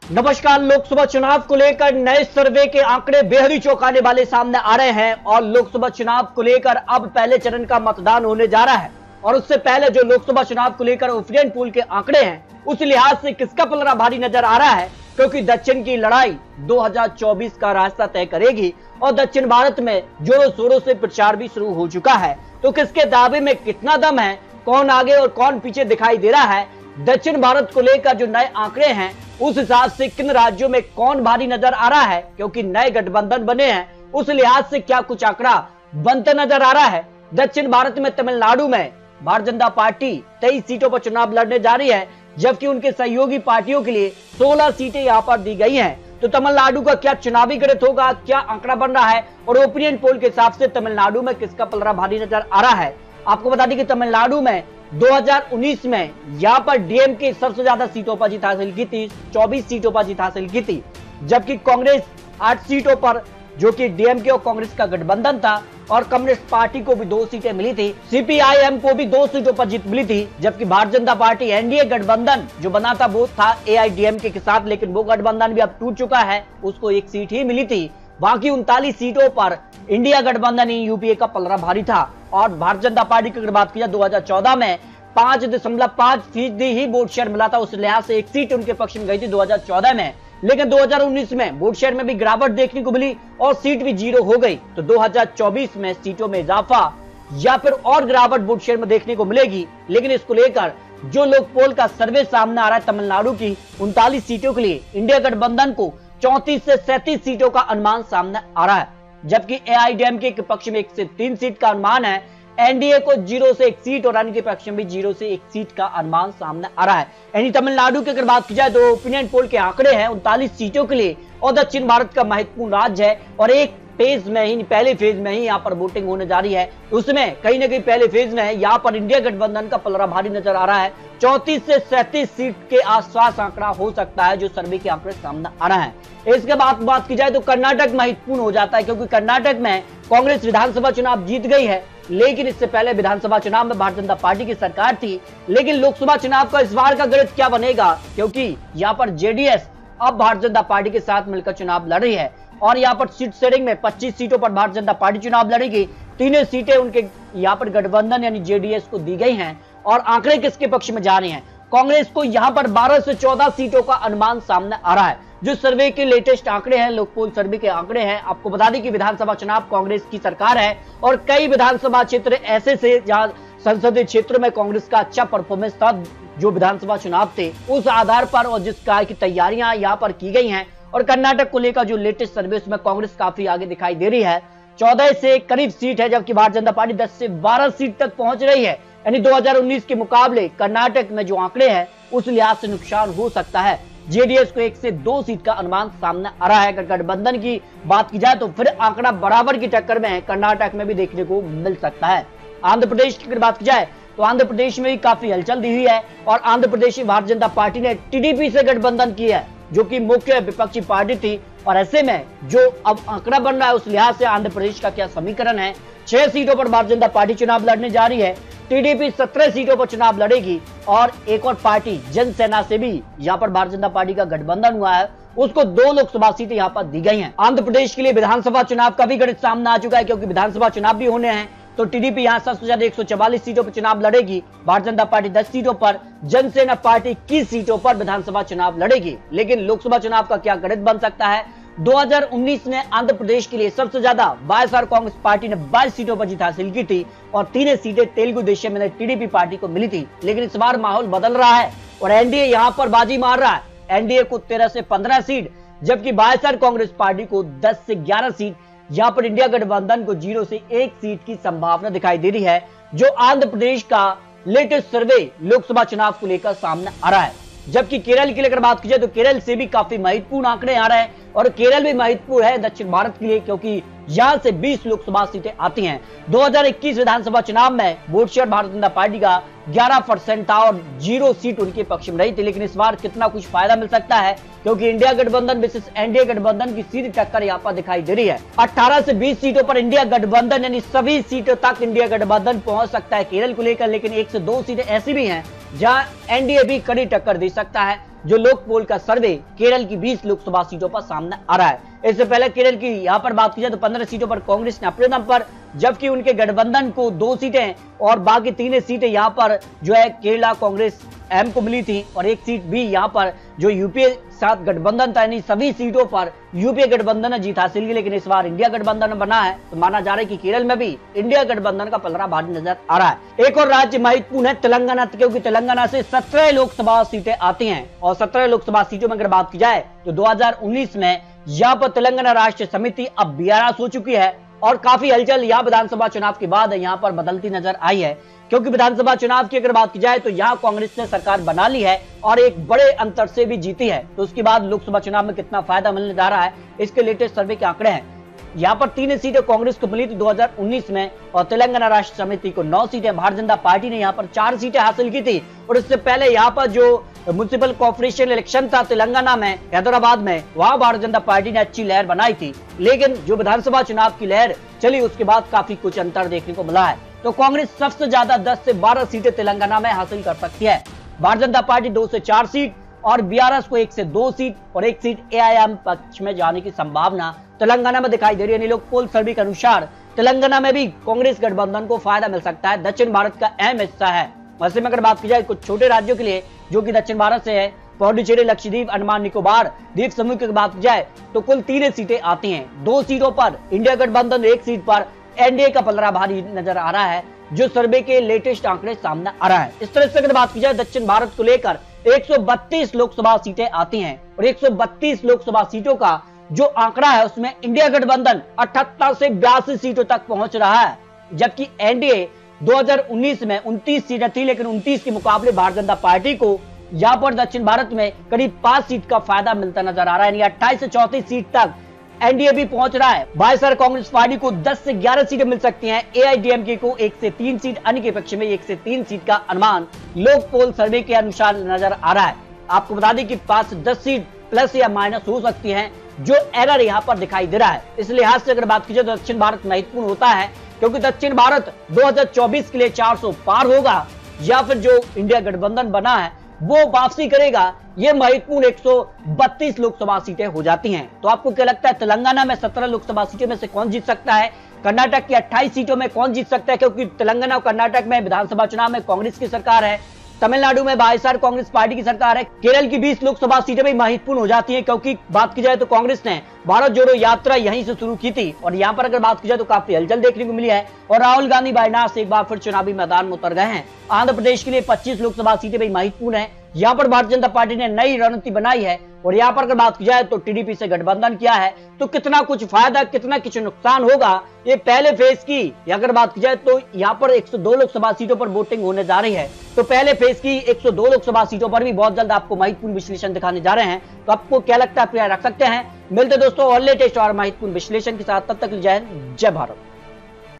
नमस्कार। लोकसभा चुनाव को लेकर नए सर्वे के आंकड़े बेहद ही चौंकाने वाले सामने आ रहे हैं और लोकसभा चुनाव को लेकर अब पहले चरण का मतदान होने जा रहा है और उससे पहले जो लोकसभा चुनाव को लेकर ओपिनियन पोल के आंकड़े हैं उस लिहाज से किसका पलड़ा भारी नजर आ रहा है, क्योंकि दक्षिण की लड़ाई 2024 का रास्ता तय करेगी और दक्षिण भारत में जोरों शोरों से प्रचार भी शुरू हो चुका है। तो किसके दावे में कितना दम है, कौन आगे और कौन पीछे दिखाई दे रहा है, दक्षिण भारत को लेकर जो नए आंकड़े हैं उस हिसाब से किन राज्यों में कौन भारी नजर आ रहा है, क्योंकि नए गठबंधन बने हैं उस लिहाज से क्या कुछ आंकड़ा बनते नजर आ रहा है। दक्षिण भारत में तमिलनाडु में भारतीय जनता पार्टी 23 सीटों पर चुनाव लड़ने जा रही है, जबकि उनके सहयोगी पार्टियों के लिए 16 सीटें यहां पर दी गई हैं। तो तमिलनाडु का क्या चुनावी गणित होगा, क्या आंकड़ा बन रहा है और ओपिनियन पोल के हिसाब से तमिलनाडु में किसका पलड़ा भारी नजर आ रहा है। आपको बता दें कि तमिलनाडु में 2019 में यहाँ पर डीएमके सबसे ज्यादा सीटों पर जीत हासिल की थी, 24 सीटों पर जीत हासिल की थी, जबकि कांग्रेस 8 सीटों पर, जो कि डीएमके और कांग्रेस का गठबंधन था, और कम्युनिस्ट पार्टी को भी 2 सीटें मिली थी, सीपीआईएम को भी 2 सीटों पर जीत मिली थी, जबकि भारतीय जनता पार्टी एनडीए गठबंधन जो बना था वो था एआईडीएमके के साथ, लेकिन वो गठबंधन भी अब टूट चुका है, उसको 1 सीट ही मिली थी। बाकी 39 सीटों पर इंडिया गठबंधन यूपीए का पलड़ा भारी था। और भारतीय जनता पार्टी की अगर बात की जाए 2014 में 5.5% ही वोट शेयर मिला था, उस लिहाज से 1 सीट उनके पक्ष में गई थी 2014 में, लेकिन 2019 में वोट शेयर में भी गिरावट देखने को मिली और सीट भी 0 हो गई। तो 2024 में सीटों में इजाफा या फिर और गिरावट वोट शेयर में देखने को मिलेगी, लेकिन इसको लेकर जो लोक पोल का सर्वे सामने आ रहा है तमिलनाडु की 39 सीटों के लिए इंडिया गठबंधन को 34 से 37 सीटों का अनुमान सामने आ रहा है, जबकि एआईडीएमके के पक्ष में 1 से 3 सीट का अनुमान है, एनडीए को 0 से 1 सीट और अन्य के पक्ष में भी 0 से 1 सीट का अनुमान सामने आ रहा है। यानी तमिलनाडु की अगर बात की जाए तो ओपिनियन पोल के आंकड़े हैं 39 सीटों के लिए और दक्षिण भारत का महत्वपूर्ण राज्य है और एक फेज में ही, पहले फेज में ही यहाँ पर वोटिंग होने जा रही है, उसमें कहीं ना कहीं पहले फेज में है यहाँ पर इंडिया गठबंधन का पलड़ा भारी नजर आ रहा है। 34 से 37 सीट के आसपास आंकड़ा हो सकता है जो सर्वे के आंकड़े सामने आ रहा है। इसके बाद बात की जाए तो कर्नाटक महत्वपूर्ण हो जाता है, क्योंकि कर्नाटक में कांग्रेस विधानसभा चुनाव जीत गई है, लेकिन इससे पहले विधानसभा चुनाव में भारतीय जनता पार्टी की सरकार थी। लेकिन लोकसभा चुनाव का इस बार का गणित क्या बनेगा, क्योंकि यहाँ पर जेडीएस अब भारतीय जनता पार्टी के साथ मिलकर चुनाव लड़ रही है और यहाँ पर सीट शेयरिंग में 25 सीटों पर भारतीय जनता पार्टी चुनाव लड़ेगी, 3 सीटें उनके यहाँ पर गठबंधन यानी जेडीएस को दी गई हैं। और आंकड़े किसके पक्ष में जा रहे हैं, कांग्रेस को यहाँ पर 12 से 14 सीटों का अनुमान सामने आ रहा है, जो सर्वे के लेटेस्ट आंकड़े हैं, लोकपोल सर्वे के आंकड़े हैं। आपको बता दें कि विधानसभा चुनाव कांग्रेस की सरकार है और कई विधानसभा क्षेत्र ऐसे थे जहां संसदीय क्षेत्रों में कांग्रेस का अच्छा परफॉर्मेंस था, जो विधानसभा चुनाव थे उस आधार पर और जिस प्रकार की तैयारियां यहाँ पर की गई हैं। और कर्नाटक को लेकर जो लेटेस्ट सर्वे उसमें कांग्रेस काफी आगे दिखाई दे रही है, 14 से करीब सीट है, जबकि भारतीय जनता पार्टी 10 से 12 सीट तक पहुंच रही है। यानी 2019 के मुकाबले कर्नाटक में जो आंकड़े हैं उस लिहाज से नुकसान हो सकता है। जेडीएस को 1 से 2 सीट का अनुमान सामने आ रहा है। अगर गठबंधन की बात की जाए तो फिर आंकड़ा बराबर की टक्कर में है, कर्नाटक में भी देखने को मिल सकता है। आंध्र प्रदेश की अगर बात की जाए तो आंध्र प्रदेश में भी काफी हलचल दी हुई है और आंध्र प्रदेश में भारतीय जनता पार्टी ने टीडीपी से गठबंधन किया है, जो कि मुख्य विपक्षी पार्टी थी। और ऐसे में जो अब आंकड़ा बन रहा है उस लिहाज से आंध्र प्रदेश का क्या समीकरण है, 6 सीटों पर भारतीय जनता पार्टी चुनाव लड़ने जा रही है, टीडीपी 17 सीटों पर चुनाव लड़ेगी और एक और पार्टी जनसेना से भी यहाँ पर भारतीय जनता पार्टी का गठबंधन हुआ है, उसको 2 लोकसभा सीटें यहाँ पर दी गई हैं। आंध्र प्रदेश के लिए विधानसभा चुनाव का भी गणित सामने आ चुका है, क्योंकि विधानसभा चुनाव भी होने हैं। तो टीडीपी यहाँ सबसे ज्यादा 144 सीटों पर चुनाव लड़ेगी, भारतीय जनता पार्टी 10 सीटों पर, जनसेना पार्टी 21 सीटों पर विधानसभा चुनाव लड़ेगी। लेकिन लोकसभा चुनाव का क्या गणित बन सकता है, 2019 में आंध्र प्रदेश के लिए सबसे ज्यादा वाईएसआर कांग्रेस पार्टी ने 22 सीटों पर जीत हासिल की थी और 3 सीटें तेलुगु देशम में टीडीपी पार्टी को मिली थी। लेकिन इस बार माहौल बदल रहा है और एनडीए यहां पर बाजी मार रहा है, एनडीए को 13 से 15 सीट, जबकि वाईएसआर कांग्रेस पार्टी को 10 से 11 सीट। यहाँ पर इंडिया गठबंधन को 0 से 1 सीट की संभावना दिखाई दे रही है, जो आंध्र प्रदेश का लेटेस्ट सर्वे लोकसभा चुनाव को लेकर सामने आ रहा है। जबकि केरल की अगर बात की जाए तो केरल से भी काफी महत्वपूर्ण आंकड़े आ रहे हैं और केरल भी महत्वपूर्ण है दक्षिण भारत के लिए, क्योंकि यहां से 20 लोकसभा सीटें आती हैं। 2021 विधानसभा चुनाव में vote share Bharatiya Janata party का 11% था और 0 सीट उनके पक्ष में रही थी। लेकिन इस बार कितना कुछ फायदा मिल सकता है, क्योंकि इंडिया गठबंधन विशेष एनडीए गठबंधन की सीधी टक्कर यहाँ पर दिखाई दे रही है। 18 से 20 सीटों पर इंडिया गठबंधन यानी सभी सीटों तक इंडिया गठबंधन पहुंच सकता है केरल को लेकर। लेकिन 1 से 2 सीटें ऐसी भी हैं जहां एनडीए भी कड़ी टक्कर दे सकता है। जो लोक पोल का सर्वे केरल की 20 लोकसभा सीटों पर सामने आ रहा है। इससे पहले केरल की यहां पर बात की जाए तो 15 सीटों पर कांग्रेस ने अपने दम पर, जबकि उनके गठबंधन को 2 सीटें और बाकी 3 सीटें यहां पर जो है केरला कांग्रेस एम को मिली थी, और 1 सीट भी यहां पर जो यूपीए साथ गठबंधन था, यानी सभी सीटों पर यूपीए गठबंधन ने जीत हासिल की। लेकिन इस बार इंडिया गठबंधन बना है, तो माना जा रहा है कि केरल में भी इंडिया गठबंधन का पलड़ा भारी नजर आ रहा है। एक और राज्य महत्वपूर्ण है तेलंगाना, क्योंकि तेलंगाना से 17 लोकसभा सीटें आती हैं, और 17 लोकसभा सीटों में अगर बात की जाए तो 2019 में यहाँ पर तेलंगाना राष्ट्र समिति अब BRS हो चुकी है, और काफी हलचल यहाँ विधानसभा चुनाव के बाद यहाँ पर बदलती नजर आई है। क्योंकि विधानसभा चुनाव की अगर बात की जाए तो यहाँ कांग्रेस ने सरकार बना ली है और एक बड़े अंतर से भी जीती है, तो उसके बाद लोकसभा चुनाव में कितना फायदा मिलने जा रहा है, इसके लेटेस्ट सर्वे के आंकड़े हैं। यहाँ पर 3 सीटें कांग्रेस को मिली थी 2019 में, और तेलंगाना राष्ट्र समिति को 9 सीटें, भारतीय जनता पार्टी ने यहाँ पर 4 सीटें हासिल की थी। और इससे पहले यहाँ पर जो म्युनिसिपल कॉर्पोरेशन इलेक्शन था तेलंगाना में, हैदराबाद में, वहां भारतीय जनता पार्टी ने अच्छी लहर बनाई थी। लेकिन जो विधानसभा चुनाव की लहर चली उसके बाद काफी कुछ अंतर देखने को मिला है। तो कांग्रेस सबसे ज्यादा 10 से 12 सीटें तेलंगाना में हासिल कर सकती है। भारतीय जनता पार्टी 2 से 4 सीट, और BRS को 1 से 2 सीट और 1 सीट AIM पक्ष में जाने की संभावना तेलंगाना में दिखाई दे रही है। लोक पोल सर्वे के अनुसार तेलंगाना में भी कांग्रेस गठबंधन को फायदा मिल सकता है, दक्षिण भारत का अहम हिस्सा है। वैसे में अगर बात की जाए कुछ छोटे राज्यों के लिए जो कि दक्षिण भारत से है, पौंडीचेरी, लक्षद्वीप, अंडमान निकोबार द्वीप समूह की बात की जाए तो कुल 3 सीटें आती हैं। 2 सीटों पर इंडिया गठबंधन, 1 सीट पर एनडीए का पलड़ा भारी नजर आ रहा है, जो सर्वे के लेटेस्ट आंकड़े सामने आ रहा है। इस तरह से अगर बात की जाए दक्षिण भारत को लेकर 132 लोकसभा सीटें आती हैं, और 132 लोकसभा सीटों का जो आंकड़ा है उसमें इंडिया गठबंधन 78 से 82 सीटों तक पहुंच रहा है, जबकि एनडीए 2019 में 29 सीटें थी, लेकिन 29 के मुकाबले भारतीय जनता पार्टी को यहाँ पर दक्षिण भारत में करीब 5 सीट का फायदा मिलता नजर आ रहा है, यानी 28 से 34 सीट तक एनडीए भी पहुंच रहा है। बाईसर कांग्रेस पार्टी को 10 से 11 सीटें मिल सकती हैं, AIADMK को 1 से 3 सीट, अन्य के पक्ष में 1 से 3 सीट का अनुमान लोक पोल सर्वे के अनुसार नजर आ रहा है। आपको बता दें कि 5 से 10 सीट प्लस या माइनस हो सकती हैं, जो एरर यहाँ पर दिखाई दे रहा है। इस लिहाज से अगर बात की जाए तो दक्षिण भारत महत्वपूर्ण होता है, क्योंकि दक्षिण भारत 2024 के लिए 400 पार होगा, या फिर जो इंडिया गठबंधन बना है वो वापसी करेगा, ये महत्वपूर्ण 132 लोकसभा सीटें हो जाती हैं। तो आपको क्या लगता है तेलंगाना में 17 लोकसभा सीटों में से कौन जीत सकता है? कर्नाटक की 28 सीटों में कौन जीत सकता है? क्योंकि तेलंगाना और कर्नाटक में विधानसभा चुनाव में कांग्रेस की सरकार है, तमिलनाडु में वाईएसआर कांग्रेस पार्टी की सरकार है, केरल की 20 लोकसभा सीटें भी महत्वपूर्ण हो जाती हैं, क्योंकि बात की जाए तो कांग्रेस ने भारत जोड़ो यात्रा यहीं से शुरू की थी, और यहाँ पर अगर बात की जाए तो काफी हलचल देखने को मिली है, और राहुल गांधी वायनाड से एक बार फिर चुनावी मैदान में उतर गए हैं। आंध्र प्रदेश के लिए 25 लोकसभा सीटें भी महत्वपूर्ण है, यहाँ पर भारतीय जनता पार्टी ने नई रणनीति बनाई है, और यहाँ पर अगर बात की जाए तो टीडीपी से गठबंधन किया है, तो कितना कुछ फायदा कितना कुछ नुकसान होगा ये पहले फेज की अगर बात की जाए तो यहाँ पर 102 लोकसभा सीटों पर वोटिंग होने जा रही है। तो पहले फेज की 102 लोकसभा सीटों पर भी बहुत जल्द आपको महत्वपूर्ण विश्लेषण दिखाने जा रहे हैं। तो आपको क्या लगता है, आप रख सकते हैं। मिलते दोस्तों और लेटेस्ट और महत्वपूर्ण विश्लेषण के साथ, तब तक जय हिंद, जय भारत।